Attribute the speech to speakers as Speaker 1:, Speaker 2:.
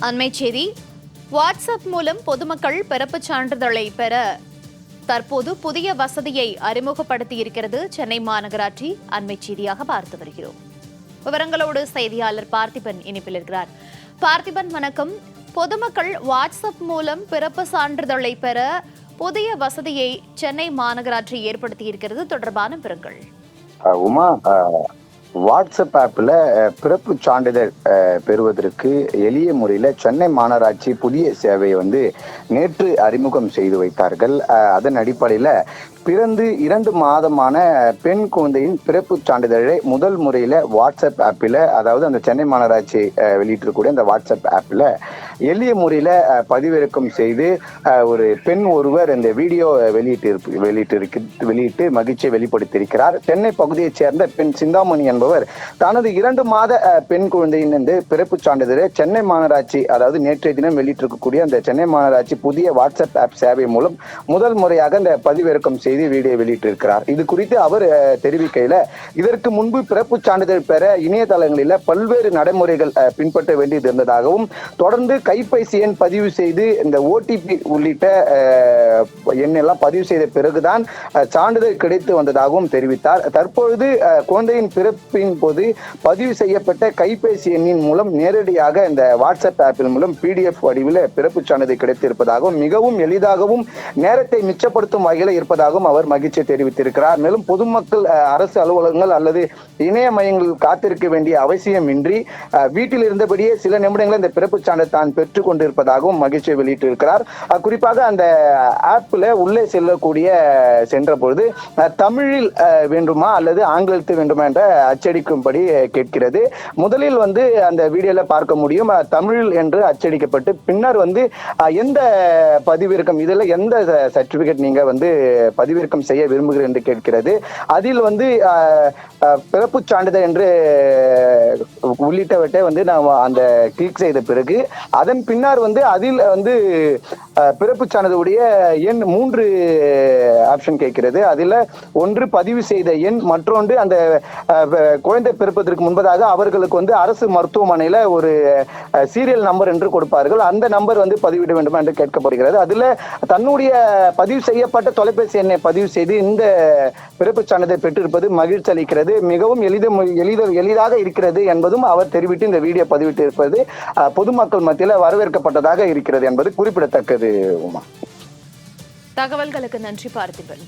Speaker 1: அண்மை செய்தி. வாட்ஸ்அப் மூலம் பொதுமக்கள் பிறப்புச் சான்றிதழை பெற தற்போது புதிய வசதியை அறிமுகப்படுத்தியிருக்கிறது சென்னை மாநகராட்சி. அண்மை செய்தியாக பார்த்து வருகிறோம். விவரங்களோடு செய்தியாளர் பார்த்திபன் இணைப்பில் இருக்கிறார். பார்த்திபன், வணக்கம். பொதுமக்கள் வாட்ஸ்அப் மூலம் பிறப்பு சான்றிதழை பெற புதிய வசதியை சென்னை மாநகராட்சி ஏற்படுத்தியிருக்கிறது. தொடர்பான விவரங்கள்.
Speaker 2: உமா, வாட்ஸ்அப் ஆப்ல பிறப்பு சான்றிதழ் பெறுவதற்கு எளிய முறையில் சென்னை மாநகராட்சி புதிய சேவையை நேற்று அறிமுகம் செய்து வைத்தார்கள். அதன் அடிப்படையில் பிறந்து 2 மாதமான பெண் குழந்தையின் பிறப்பு சான்றிதழை முதல் முறையில் வாட்ஸ்அப் ஆப்பில், அதாவது அந்த சென்னை மாநகராட்சி வெளியிட்டிருக்கக்கூடிய அந்த வாட்ஸ்அப் ஆப்பில் எளிய முறையில் பதிவிறக்கம் செய்து ஒரு பெண் ஒருவர் இந்த வீடியோ வெளியிட்டு மகிழ்ச்சியை வெளிப்படுத்தியிருக்கிறார். சென்னை பகுதியைச் சேர்ந்த பெண் சிந்தாமணி என்பவர் தனது 2 மாத பெண் குழந்தையின் பிறப்பு சான்றிதழை சென்னை மாநகராட்சி, அதாவது நேற்றைய தினம் வெளியிட்டிருக்கக்கூடிய அந்த சென்னை மாநகராட்சி புதிய வாட்ஸ்அப் ஆப் சேவை மூலம் முதல் முறையாக இந்த பதிவிறக்கம் செய்து வீடியோ வெளியிட்டிருக்கிறார். இது குறித்து அவர் தெரிவிக்கையில், இதற்கு முன்பு பிறப்பு சான்றிதழ் பெற இணையதளங்களில் பல்வேறு நடைமுறைகள் பின்பற்ற வேண்டியது இருந்ததாகவும், தொடர்ந்து கைபேசி எண் பதிவு செய்து இந்த ஓடிபி உள்ளிட்ட எண்ணெல்லாம் பதிவு செய்த பிறகுதான் சான்றிதழ் கிடைத்து வந்ததாகவும் தெரிவித்தார். தற்பொழுது குழந்தையின் பிறப்பின் போது பதிவு செய்யப்பட்ட கைபேசி எண்ணின் மூலம் நேரடியாக இந்த வாட்ஸ்அப் ஆப்பில் மூலம் PDF வடிவில் பிறப்பு சான்றிதழ் கிடைத்திருப்பதாகவும், மிகவும் எளிதாகவும் நேரத்தை மிச்சப்படுத்தும் வகையில் இருப்பதாகவும் அவர் மகிழ்ச்சி தெரிவித்திருக்கிறார். மேலும் பொதுமக்கள் அரசு அலுவலகங்கள் அல்லது இணைய மையங்கள் காத்திருக்க வேண்டிய அவசியமின்றி வீட்டில் இருந்தபடியே சில நிமிடங்களில் இந்த பிறப்பு சான்றிதழ் தான் பெற்றுக் கொண்டிருப்பதாகவும் மகிழ்ச்சியை வெளியிட்டிருக்கிறார். குறிப்பாக அந்த ஆப்ல உள்ளே சென்ற பொழுது தமிழில் வேண்டுமா அல்லது ஆங்கிலத்தில் வேண்டுமா என்ற அச்சடிக்கும்படி கேட்கிறது. முதலில் அந்த வீடியோல பார்க்க முடியும், தமிழில் என்று அச்சடிக்கப்பட்டு பின்னர் எந்த பதிவிறக்கம், இதுல எந்த சர்டிபிகேட் நீங்க பதிவிறக்கம் செய்ய விரும்புகிறேன் என்று கேட்கிறது. அதில் பிறப்பு சான்றிதழ் என்று உள்ளிட்டவற்றை நாம் அந்த கிளிக் செய்த பிறகு அதன் பின்னர் அதில் பிறப்பு சான்றிதழுடைய எண் 3 ஆப்ஷன் கேட்கிறது. அதில் ஒன்று பதிவு செய்த எண், மற்றொன்று அந்த குழந்தை பிறப்பதற்கு முன்பதாக அவர்களுக்கு அரசு மருத்துவமனையில் ஒரு சீரியல் நம்பர் என்று கொடுப்பார்கள். அந்த நம்பர் பதிவிட வேண்டுமா என்று கேட்கப்படுகிறது. அதில் தன்னுடைய பதிவு செய்யப்பட்ட தொலைபேசி எண்ணை பதிவு செய்து இந்த பிறப்பு சான்றிதழை பெற்றிருப்பது மகிழ்ச்சி அளிக்கிறது, மிகவும் எளிதாக இருக்கிறது என்பதும் அவர் தெரிவித்து இந்த வீடியோ பதிவிட்டு இருப்பது பொதுமக்கள் மத்தியில் வரவேற்கப்பட்டதாக இருக்கிறது என்பது குறிப்பிடத்தக்கது. உமா,
Speaker 1: தகவல்களுக்கு நன்றி பார்த்திபன்.